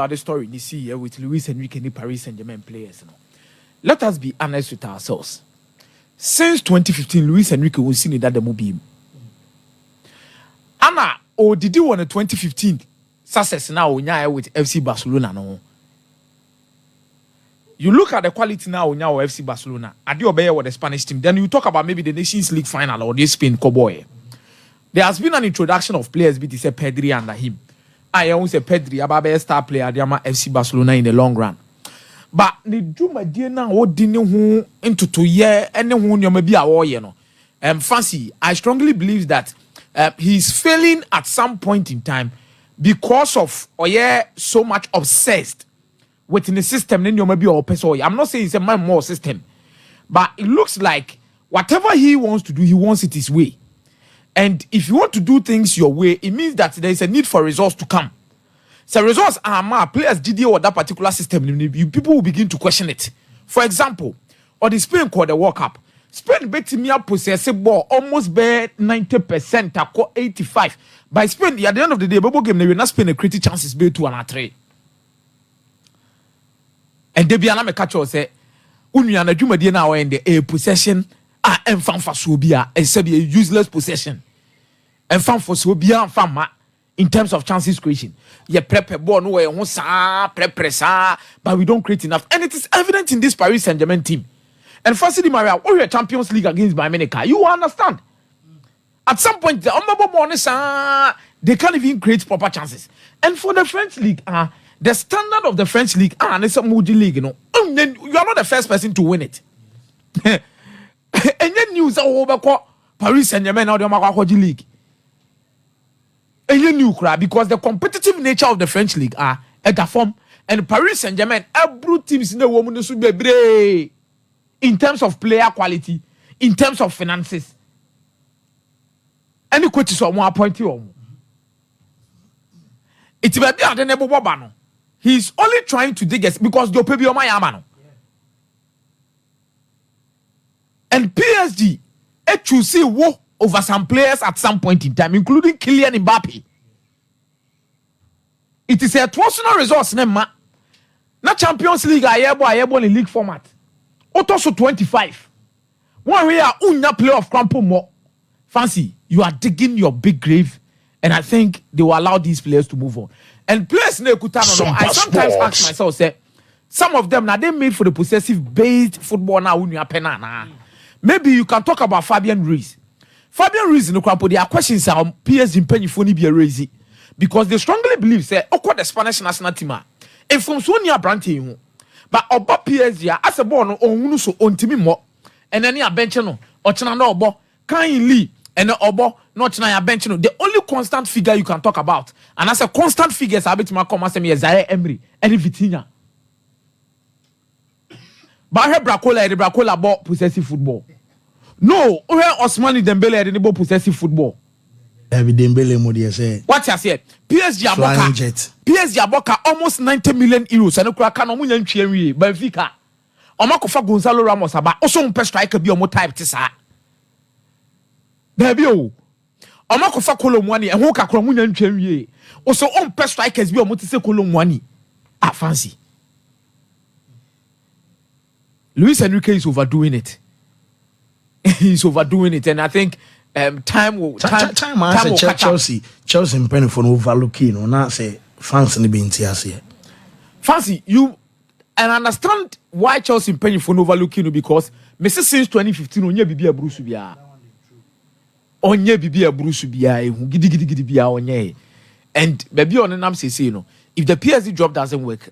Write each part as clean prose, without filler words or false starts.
the story you see here with Luis Enrique and the Paris Saint-Germain players. Let us be honest with ourselves. Since 2015, Luis Enrique was seen that the movie. Anna, or did you want a 2015 success now with FC Barcelona? No. You look at the quality now with FC Barcelona. I do obey with the Spanish team. Then you talk about maybe the Nations League final or the Spain Cowboy. There has been an introduction of players, be it Pedri under him. I always say Pedri, a star player, the FC Barcelona in the long run. But the Juma Diana or didn't who into 2 years and who you may be a warrior. Fancy, I strongly believe that he's failing at some point in time because of so much obsessed within the system. Then you may be a person. I'm not saying it's a man more system, but it looks like whatever he wants to do, he wants it his way. And if you want to do things your way, it means that there is a need for results to come. So results are more players did or that particular system. People will begin to question it. For example, or the Spain called the World Cup. Spain bet me up possessive ball almost by 90%, 85%. By Spain, at the end of the day, Bobo game they will not spend a creative chances be 2 and 3. And they be an catch or say, Uniana Jumadi now in the a possession and fan for Sobia and said a useless possession. And fan for Sobia and fan in terms of chances creation. You prep a ball no way, but we don't create enough. And it is evident in this Paris Saint-Germain team. And firstly, Maria, what your Champions League against Bayern, you understand? At some point, they can't even create proper chances. And for the French league, the standard of the French league, and it's a moody league, you know. And then you are not the first person to win it. And then news are over Paris Saint-Germain or the Macaco League. And you knew because the competitive nature of the French league are at the form and Paris Saint-Germain, every teams in the woman should be brave in terms of player quality, in terms of finances. Any questions or more appointee? It's about the neighbor Bobano. He's only trying to dig us because you're paying my amano. And PSG, you see war over some players at some point in time, including Kylian Mbappe. It is a personal resource, not Champions League, I in league format. Also 25. One way unya playoff crampo more. Fancy, you are digging your big grave, and I think they will allow these players to move on. And players I sometimes ask myself, say, some of them now they made for the possessive based football now when you are penana. Maybe you can talk about Fabian Ruiz. Fabian Ruiz in the crampo, there are questions on PSG in penny for be raisy because they strongly believe say, the Spanish national team. If from Sonia Branty, but about PSG as a born on so on Timmy more, and then a bench no or China no obo can Lee and obo not China bench no. The only constant figure you can talk about, and as a constant figure, I bet my come as me Zaire Emery and Vitinha. But I Bracola bought possessive football. No, where Osmani Dembele didn't bought possessive football. Every Dembele modi say. What you said? PSG Aboka almost 90 million euros. And you can only ntwe Benfica. Omakofa Gonzalo Ramos aba also un striker bi omo type tisa. Baby o. Omakofa Kolomwani and who kakro mu ntwe also un strikers bi omo tise Kolomwani. Fancy. Luis Enrique is overdoing it. He's overdoing it, and I think time will Chelsea in penny for overlooking or not say fans in the BNTS. Fancy you and understand why Chelsea in penny for overlooking because Messi since 2015 onye bibia Bruce bia. Onye bibia Bruce bia gidi bia onye. And baby on nam say you know if the PSG job doesn't work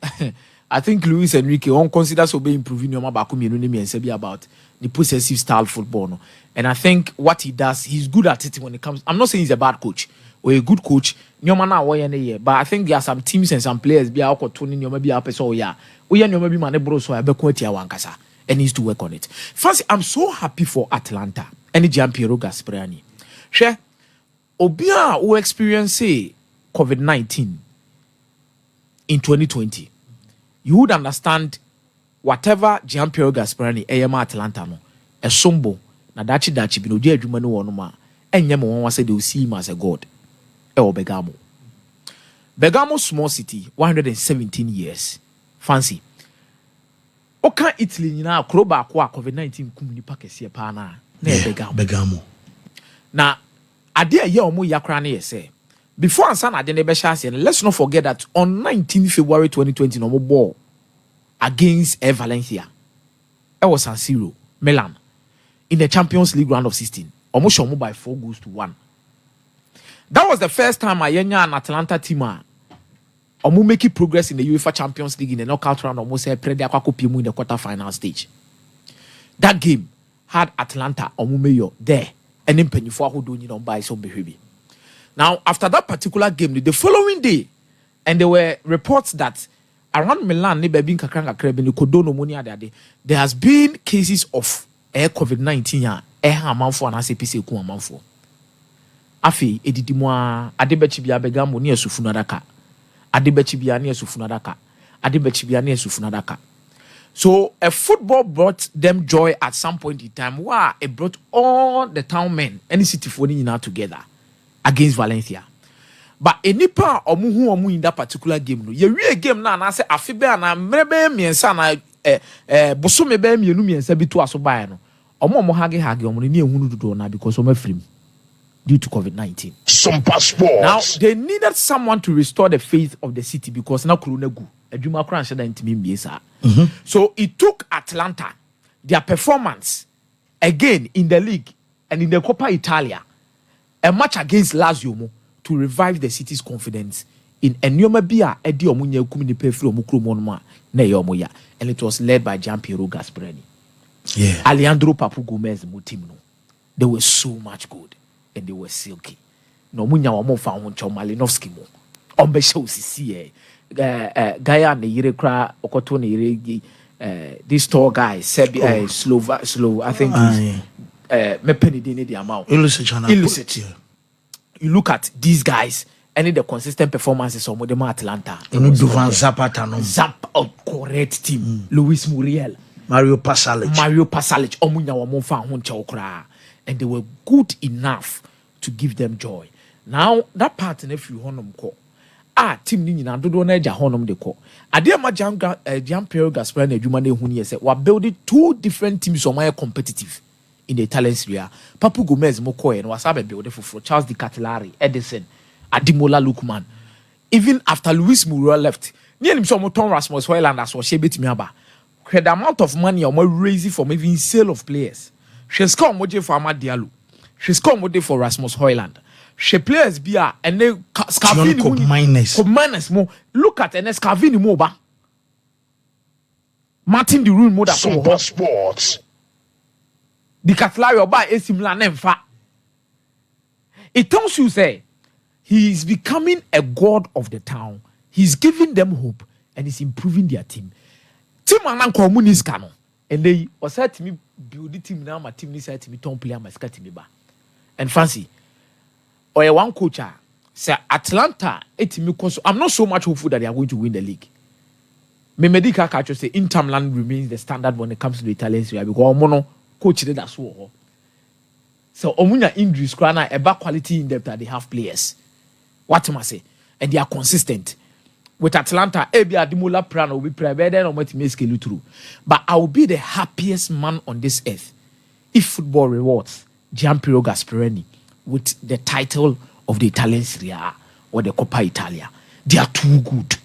I think Luis Enrique won't consider so be improving your back and say about the possessive style football. No? And I think what he does, he's good at it when it comes. I'm not saying he's a bad coach or a good coach. But I think there are some teams and some players be out tuning your maybe up so yeah. We are maybe man bro so I be wankasa and needs to work on it. First, I'm so happy for Atalanta and Gianpiero Gasperani. Share Obia who experience COVID-19 in 2020. You would understand whatever Gianpiero Gasperani Eyema Atalanta no a sombo na dachi bi no di adwuma no wono ma enye mo won say they will see him as a god e obegamo Bergamo small city, 117 years. Fancy. Oka Italy nyina kroba akwa COVID-19 kum nipa kese pa na Bergamo. Na ade ye omo yakra na yese. Before ansa na ade ne be chance, let's not forget that on 19 February 2020 no ball against Valencia. It was San Siro, Milan, in the Champions League round of 16. Omo show by 4-1. That was the first time Ayenya and Atalanta team omo making progress in the UEFA Champions League in the knockout round, almost in the quarter-final stage. That game had Atalanta omo mayo there, and then Penifo who do not buy some behavior. Now, after that particular game, the following day, and there were reports that around Milan, there has been cases of COVID-19 Afi edidimwa adebechibia Bergamo ni esufunadaka. Adebechibia ni esufunadaka. Adebechibia ni esufunadaka. So a football brought them joy at some point in time. Wow, it brought all the town men, any city for now together against Valencia. But enipa omu in that particular game no. Ye wie game na say afibe na mrebe miensa na bosome be mienu miensa bitu aso bae no. Omo hage omo ni ehunu dodo na because omo afrim due to COVID-19. Some passports. Now they needed someone to restore the faith of the city because now corona gu. Edwuma kran sheda ntimi mbiesa. So it took Atalanta their performance again in the league and in the Coppa Italia, a match against Lazio to revive the city's confidence in Enyoma Bia Edi Omunya Kumini Pefri Omukrumonma Neyomoya, and it was led by Gianpiero Gasperini. Yeah. Alejandro Papu Gomez Mutimno. They were so much good and they were silky. No Munya Wamo found Malinowski mo. Ombesho Sisi Gaya ne Yirekra Okotone Yiregi this tall guy, Sebi slow, I think he's Mepeni Dini the amount. Illicit. You look at these guys and the consistent performances of Modema Atalanta. Zapata, correct team. Luis Muriel. Mario Pasalic. Omunya Wamonfa Huncha Okra. And they were good enough to give them joy. Now, that part in a few honum call. Team Nina do not honum de call. Adema Gianpiero Gasperini Jumane Huni said, we're building two different teams on my competitive in the Italian Serie. Papu Gomez Mokoe and Wasabe building for Charles Di Catellari, Edison, Adimola Lukman. Even after Luis Muriel left, near him some Tom Rasmus Hoyland as was Shebit Miaba. The amount of money or more raising from even sale of players. She's come moje for Amad Diallo. She's come moje for Rasmus Hoyland. She players be and then Scavini minus more. Look at and Scavini Moba. Martin the Rune Moda Super Sports. The Catlario by AC Milan Nemfa. It tells you say he is becoming a god of the town. He's giving them hope and he's improving their team. Team anan communist canon. And they was said to me build the team now. My team is said to me don't play my scat me ba. And fancy. Or a one coach say Atlanta I'm not so much hopeful that they are going to win the league. Memedika Kacho say Inter Milan remains the standard when it comes to the Italian Serie because mono coach did that so. So omunya injuries krana eba quality in depth that they have players. What am I say? And they are consistent. With Atlanta, Ebia Adimola Prano will be private and on through. But I will be the happiest man on this earth if football rewards Gianpiero Gasperini with the title of the Italian Serie A or the Coppa Italia. They are too good.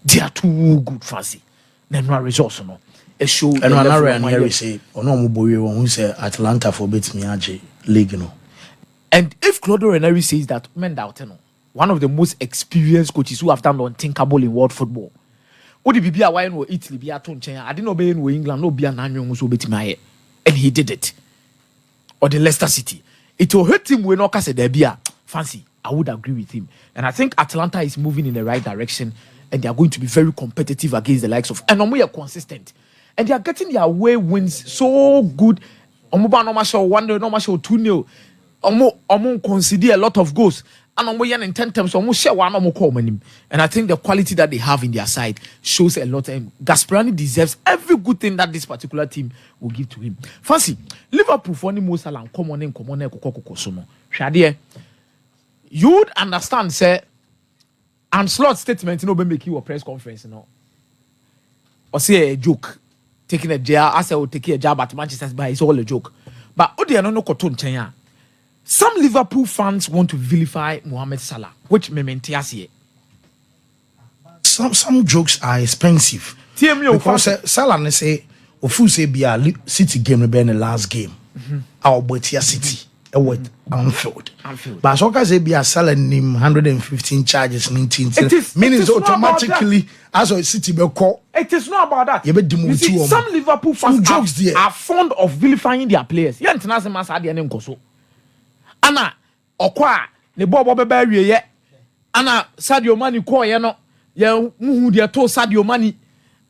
They are too good, fancy. Then no results no. A show and one say no who say Atalanta for beat me league no. And if Claudio Ranieri says that men doubt no. One of the most experienced coaches who have done unthinkable in world football. Odi bibia why no Italy bia to nchen. I didn't obey in England no bia na anyo so betimi and he did it. Or the Leicester City. It will hurt him when Oka said there fancy. I would agree with him. And I think Atalanta is moving in the right direction and they are going to be very competitive against the likes of and we are consistent. And they are getting their away wins so good. Omuba no show 1-0, no show 2-0. Omo consider a lot of goals. And in 10 terms, almost share one more call him. And I think the quality that they have in their side shows a lot. And Gasperini deserves every good thing that this particular team will give to him. Fancy, Liverpool for any most Salah come on. You would understand, say, and slot statement no be make you a press conference no. Or say a joke, taking a jab. I say will take a jab at Manchester, but it's all a joke. But Odi no koton chenya. Some Liverpool fans want to vilify Mohamed Salah, which me maintain. Some jokes are expensive. Because Salah ne say ofu say be a City game be the last game. Our Botia City with Anfield. But so say be a Salah nim 115 charges 19 means automatically as a City be call. It is not about that. You see, some Liverpool fans are fond of vilifying their players. Yeah, international man say name koso. Ana okwa ne bobo be wie ye. Ana Sadio Mane call ye no. Ye muhu dia to Sadio Mane.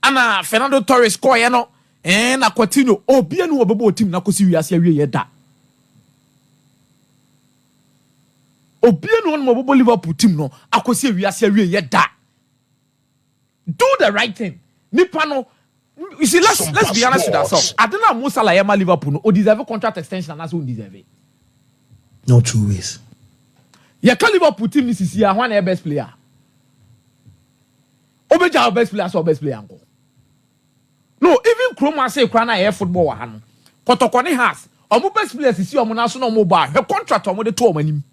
Ana Fernando Torres call ye no. Na Coutinho obia no obebo team na kosi wiase wie ye da. Obia no mo obebo Liverpool team no akosi wiase wie ye da. Do the right thing. Nipa no, you see, let's be honest with ourselves. I don't know Mo Salah yema Liverpool no, or deserve a contract extension and that's who deserve it. No two ways. You can't Liverpool team this is here one of best player. Obeja best player so best player uncle. No, even Chroma say Krana air football han. Kotokoni has. Omo best players is here omo na so no mobile. Her contract omo de to omo anim.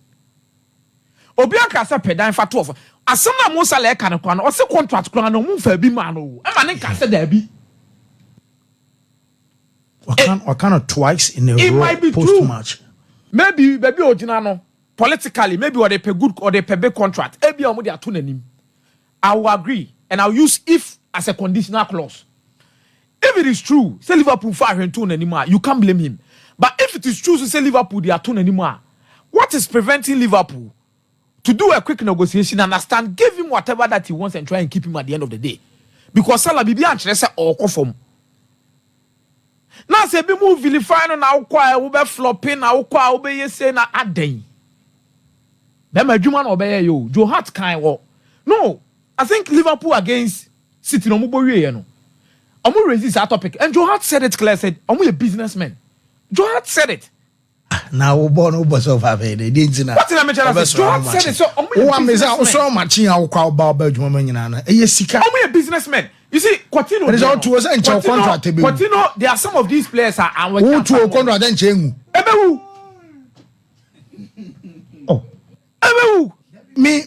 Obianka say pedan fa 12. Asem na Mo Salah ka ne kwa no, o se contract kwa no mu fa bi ma no. E ma ne ka say da bi. Or kind of twice in a row post match. Maybe original no. Politically, maybe or they pay good or they pay big contract. Maybe omo de ato nanim. I will agree and I'll use if as a conditional clause. If it is true, say Liverpool fire him to anymore, you can't blame him. But if it is true to say Liverpool they are too anymore, what is preventing Liverpool to do a quick negotiation and understand, give him whatever that he wants and try and keep him at the end of the day? Because Salah bibi antrese or confirm. Now say be move vilify no na ukwa ube flopping na ukwa ube yese na aden. Them adwuma na obeye yo. Joe Hart kan wo. No, I think Liverpool against City no mubo wie no. Omo resist that topic. And Joe Hart said it clear, said, Omo a businessman. Joe Hart said it. Now we born over so far. They didn't know. What did I mention? Joe Hart said it. So Omo a businessman. So much in our crowd about Belgium. Omo a businessman. You see, Coutinho. There is all two and contract. Coutinho, there are some of these players are working. Who to contract then change? Ebewu. Oh. Ebewu. Me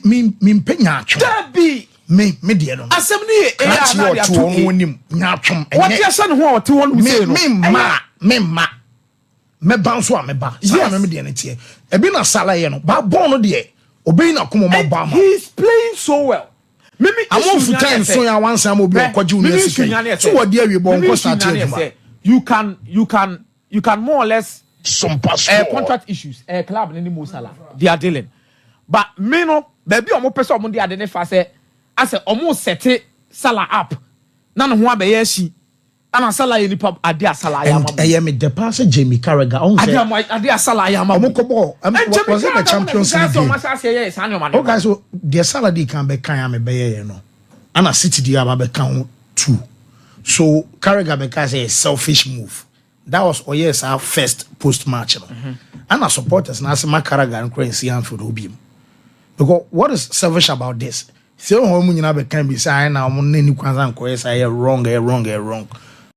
penyacho. Debi. Me dear no. Asem ni e na dia to onim nyatwom. What you say no ho te won say no. Me bounce wa me ba. Say me dear ne tie. E bi na Salah ye no. Ba born no de. Obey na komo ma ba ma. He's playing so well. I'm for time so ya wan sam obi okwaju university. So what there we born ko start here. You can more or less some passport contract issues. Club ni Mo Salah. They are dealing. But me no, baby omo person omo dey identify say I say almost set Salah up. Na no ho abeye shi. Ana Salah ye nipa ade Salah ya mama. Me the pass Jamie Carragher on say ade Salah ya mama. Omo ko ball. Was it the Champions League? Okay, so the Salah dey can be kan me beye no. Ana City dey aba be kan too. So Carragher be say a selfish move. That was our first post match. And supporters na say Carragher and Crazy Anfield obi. Because what is selfish about this? So how many nyina be can be say na mo nani kwanza nko say wrong.